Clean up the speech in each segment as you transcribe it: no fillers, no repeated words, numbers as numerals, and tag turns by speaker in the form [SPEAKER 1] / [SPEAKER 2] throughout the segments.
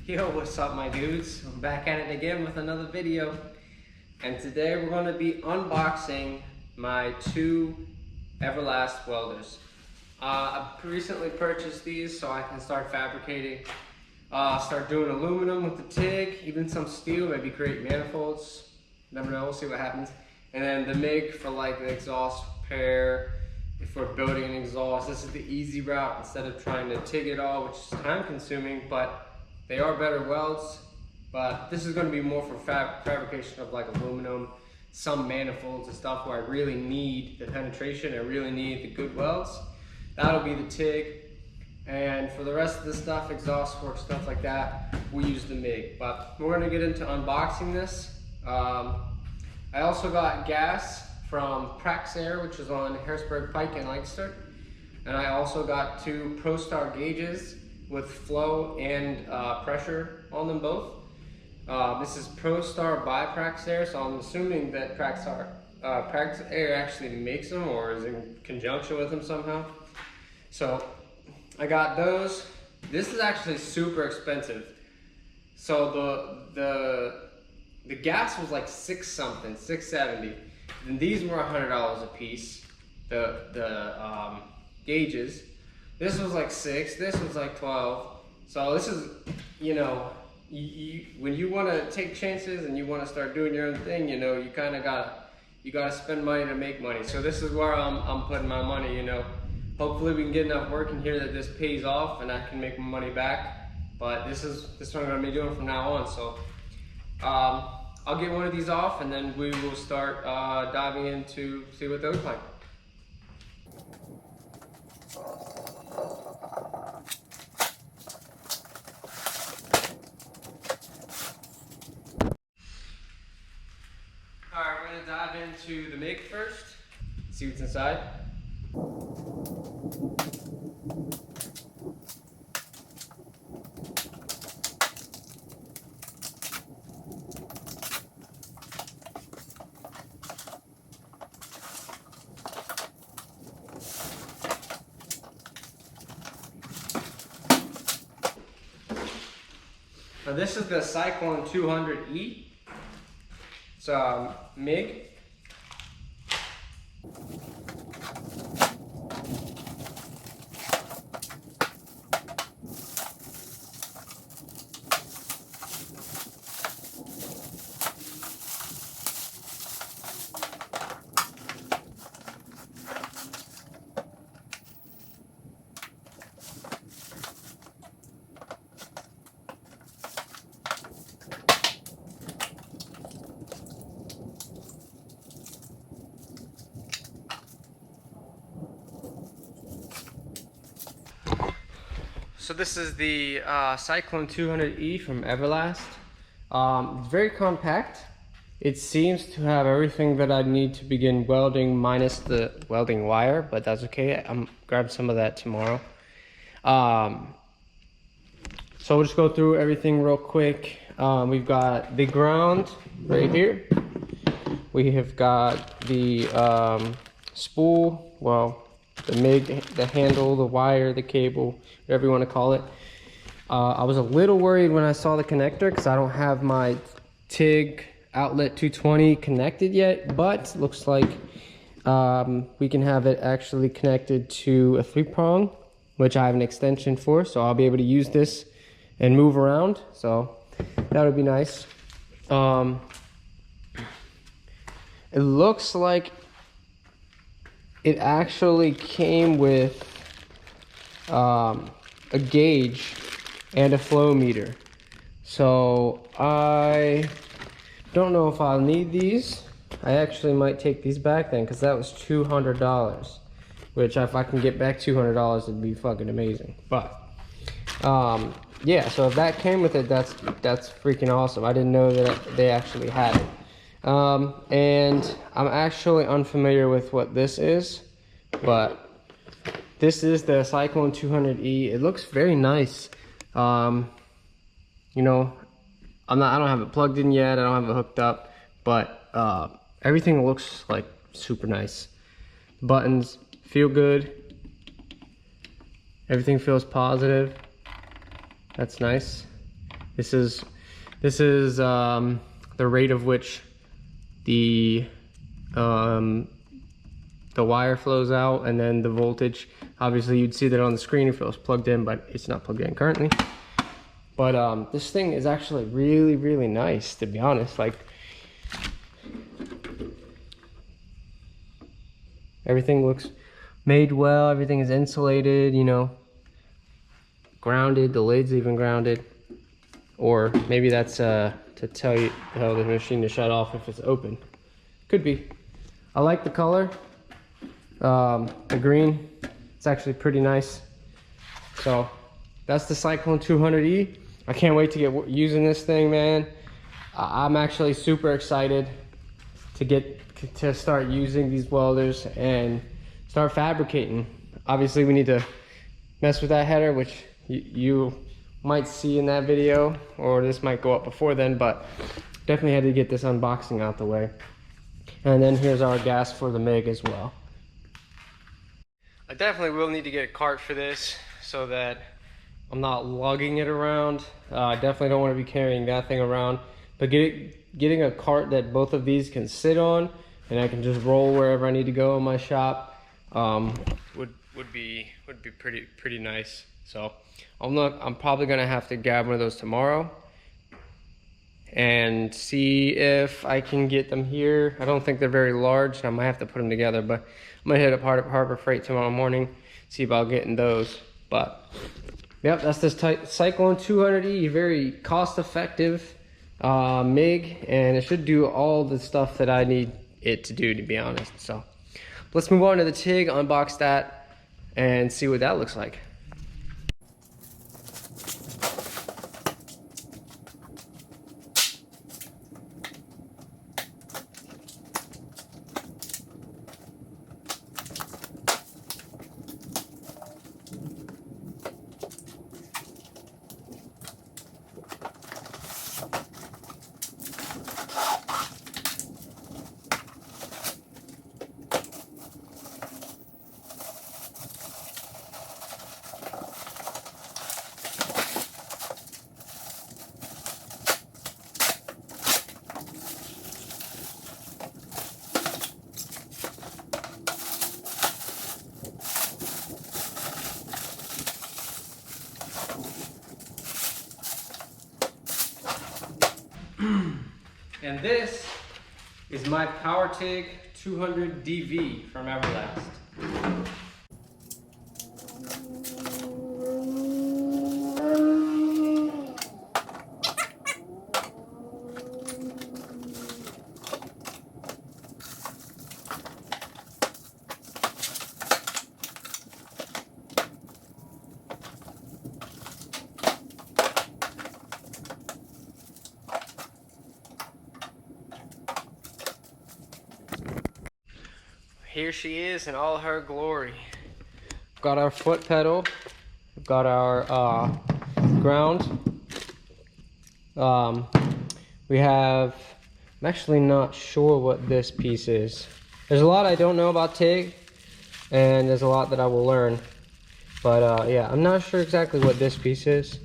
[SPEAKER 1] Yo, what's up my dudes? I'm back at it again with another video. And today we're going to be unboxing my two Everlast welders. I've recently purchased these so I can start fabricating, start doing aluminum with the TIG, even some steel, maybe create manifolds. Never know, we'll see what happens. And then the MIG for like the exhaust repair, if we're building an exhaust. This is the easy route instead of trying to TIG it all, which is time consuming, but they are better welds. But this is going to be more for fabrication of like aluminum, some manifolds and stuff where I really need the penetration, I really need the good welds. That'll be the TIG. And for the rest of the stuff, exhaust work, stuff like that, we use the MIG. But we're going to get into unboxing this. I also got gas from Praxair, which is on Harrisburg Pike in Lancaster. And I also got two ProStar gauges with flow and pressure on them both. This is ProStar by Praxair, so I'm assuming that Praxair actually makes them or is in conjunction with them somehow. So I got those. This is actually super expensive. So the gas was like $670, and these were $100 a piece. The gauges. This was like $6. This was like $12. So this is, you know, when you want to take chances and you want to start doing your own thing, you know, you kind of gotta spend money to make money. So this is where I'm putting my money. You know, hopefully we can get enough work in here that this pays off and I can make my money back. But this is what I'm gonna be doing from now on. So I'll get one of these off and then we will start diving into see what they look like. Alright, we're gonna dive into the MIG first, see what's inside. Now this is the Cyclone 200E. It's MIG. So this is the Cyclone 200E from Everlast. It's very compact. It seems to have everything that I need to begin welding minus the welding wire, but that's okay. I'm grabbing some of that tomorrow. So we'll just go through everything real quick. We've got the ground right here. We have got the spool, well, the MIG, the handle, the wire, the cable, whatever you want to call it. I was a little worried when I saw the connector because I don't have my TIG outlet 220 connected yet, but looks like we can have it actually connected to a 3-prong, which I have an extension for, so I'll be able to use this and move around, so that would be nice. It looks like it actually came with a gauge and a flow meter. So I don't know if I'll need these. I actually might take these back then because that was $200, which if I can get back $200 it'd be fucking amazing. But yeah, so if that came with it, that's freaking awesome. I didn't know that they actually had it. And I'm actually unfamiliar with what this is, but this is the Cyclone 200E. It looks very nice. You know, I don't have it plugged in yet. I don't have it hooked up, but everything looks like super nice. Buttons feel good. Everything feels positive. That's nice. This is the rate of which the wire flows out, and then the voltage. Obviously you'd see that on the screen if it was plugged in, but it's not plugged in currently. But this thing is actually really, really nice, to be honest. Like, everything looks made well, everything is insulated, you know, grounded, the lid's even grounded. Or maybe that's to tell you how the machine to shut off if it's open. Could be. I like the color. The green, it's actually pretty nice. So that's the Cyclone 200E. I can't wait to get using this thing, man. I'm actually super excited to start using these welders and start fabricating. Obviously we need to mess with that header, which you might see in that video, or this might go up before then, but definitely had to get this unboxing out the way. And then here's our gas for the MIG as well. I definitely will need to get a cart for this so that I'm not lugging it around. I definitely don't want to be carrying that thing around, but getting a cart that both of these can sit on and I can just roll wherever I need to go in my shop would be pretty nice. So I'm probably gonna have to grab one of those tomorrow and see if I can get them here. I don't think they're very large. I might have to put them together, but I'm gonna hit up Harbor Freight tomorrow morning, see about getting those. But yep, that's this Cyclone 200E, very cost-effective MIG, and it should do all the stuff that I need it to do, to be honest. So let's move on to the TIG, unbox that, and see what that looks like. And this is my Powertig 200Dv from Everlast. Here she is in all her glory. We've got our foot pedal, we've got our ground. We have, I'm actually not sure what this piece is. There's a lot I don't know about TIG, and there's a lot that I will learn. But yeah, I'm not sure exactly what this piece is.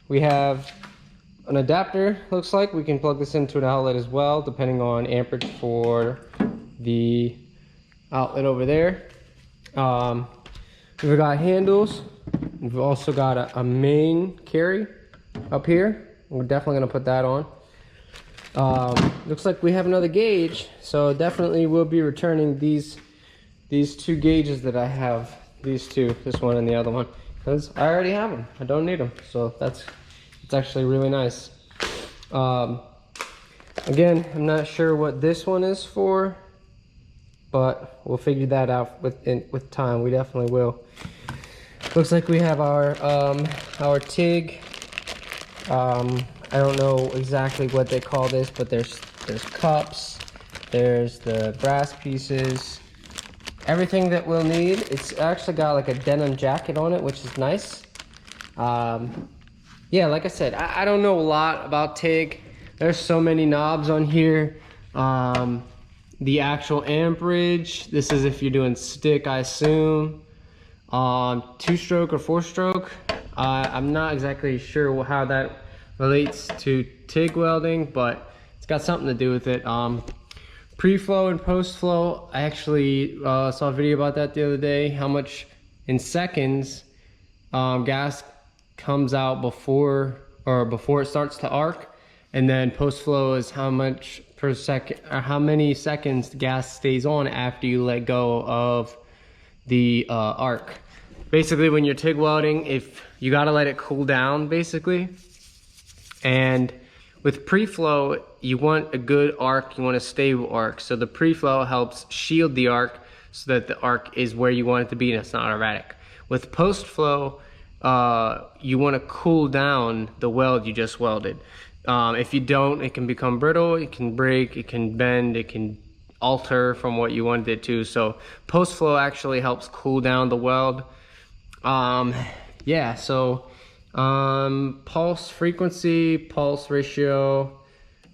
[SPEAKER 1] We have an adapter, looks like. We can plug this into an outlet as well, depending on amperage for the outlet over there. We've got handles. We've also got a main carry up here. We're definitely gonna put that on. Looks like we have another gauge, so definitely we'll be returning these two gauges that I have. These two, this one and the other one, because I already have them. I don't need them, so it's actually really nice. Again, I'm not sure what this one is for, but we'll figure that out with time. We definitely will. Looks like we have our TIG. I don't know exactly what they call this, but there's cups, there's the brass pieces, everything that we'll need. It's actually got like a denim jacket on it, which is nice. Yeah, like I said, I don't know a lot about TIG. There's so many knobs on here. The actual amperage, this is if you're doing stick, I assume. 2-stroke or 4-stroke. I'm not exactly sure how that relates to TIG welding, but it's got something to do with it. Pre-flow and post-flow, I actually saw a video about that the other day, how much in seconds gas comes out before it starts to arc, and then post-flow is how much per second, or how many seconds the gas stays on after you let go of the arc. Basically, when you're TIG welding, if you gotta let it cool down, basically. And with pre-flow, you want a good arc, you want a stable arc. So the pre-flow helps shield the arc so that the arc is where you want it to be and it's not erratic. With post-flow, you want to cool down the weld you just welded. If you don't, it can become brittle, it can break, it can bend, it can alter from what you wanted it to. So post-flow actually helps cool down the weld. Yeah, so pulse frequency, pulse ratio,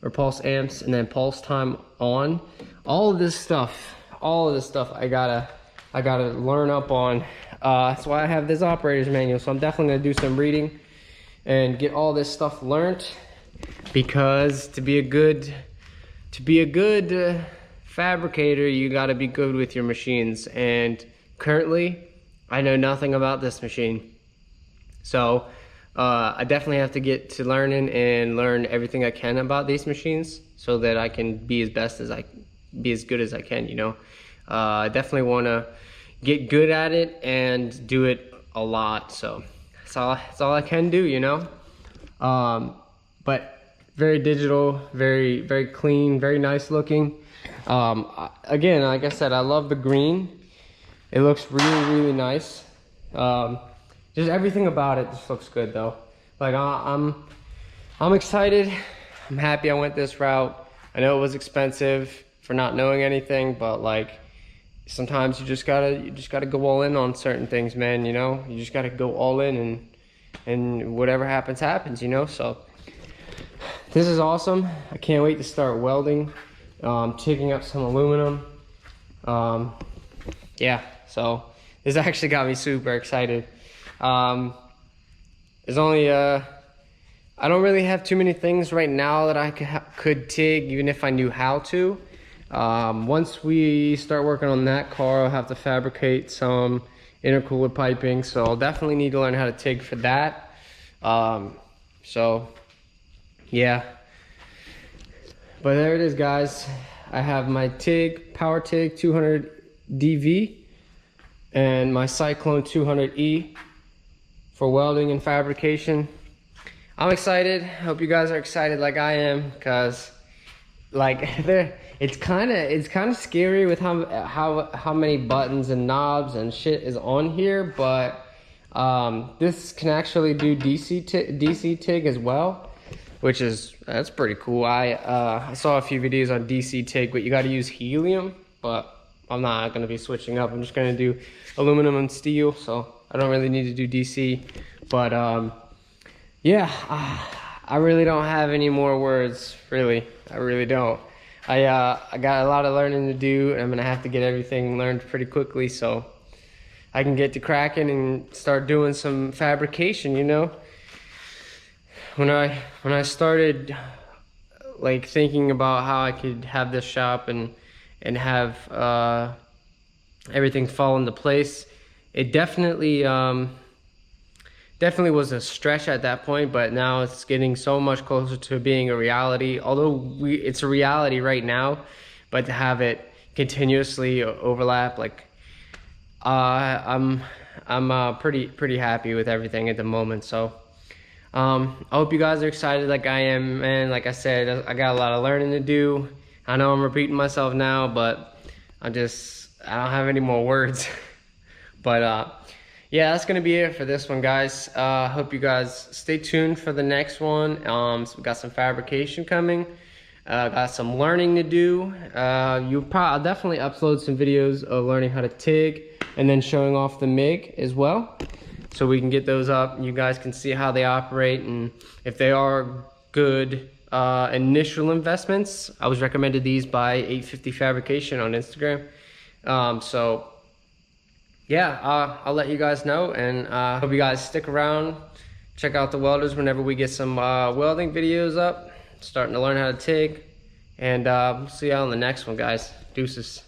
[SPEAKER 1] or pulse amps, and then pulse time on. All of this stuff I gotta learn up on. That's why I have this operator's manual. So I'm definitely gonna do some reading and get all this stuff learned, because to be a good fabricator, you gotta be good with your machines. And currently, I know nothing about this machine. So I definitely have to get to learning and learn everything I can about these machines so that I can be as good as I can, you know. I definitely want to get good at it and do it a lot. So that's all I can do, you know. But very digital, very clean, very nice looking. Again, like I said, I love the green. It looks really nice. Just everything about it just looks good though. Like I'm excited. I'm happy I went this route. I know it was expensive for not knowing anything, but like sometimes you just gotta go all in on certain things, man. You know, you just gotta go all in, and whatever happens, you know. So this is awesome. I can't wait to start welding, taking up some aluminum. Yeah, so this actually got me super excited. There's only I don't really have too many things right now that I could TIG, even if I knew how to. Once we start working on that car, I'll have to fabricate some intercooler piping, so I'll definitely need to learn how to TIG for that. So yeah, but there it is, guys. I have my Powertig 200Dv and my Cyclone 200E for welding and fabrication. I'm excited. Hope you guys are excited like I am, because like it's kind of scary with how many buttons and knobs and shit is on here. But this can actually do DC TIG as well, that's pretty cool. I saw a few videos on DC TIG, but you got to use helium. But I'm not going to be switching up. I'm just going to do aluminum and steel, so I don't really need to do DC. But yeah, I really don't have any more words, really. I really don't. I got a lot of learning to do, and I'm gonna have to get everything learned pretty quickly so I can get to cracking and start doing some fabrication, you know. When I started like thinking about how I could have this shop and have everything fall into place, it definitely was a stretch at that point, but now it's getting so much closer to being a reality. Although it's a reality right now, but to have it continuously overlap, like I'm pretty happy with everything at the moment. So I hope you guys are excited like I am, man. Like I said, I got a lot of learning to do. I know I'm repeating myself now, but I don't have any more words. But yeah, that's gonna be it for this one, guys. Hope you guys stay tuned for the next one. So we got some fabrication coming. Got some learning to do. I'll definitely upload some videos of learning how to TIG and then showing off the MIG as well, so we can get those up and you guys can see how they operate and if they are good initial investments. I was recommended these by 850 Fabrication on Instagram. So yeah, I'll let you guys know, and hope you guys stick around. Check out the Welders whenever we get some welding videos up. Starting to learn how to TIG. And see you on the next one, guys. Deuces.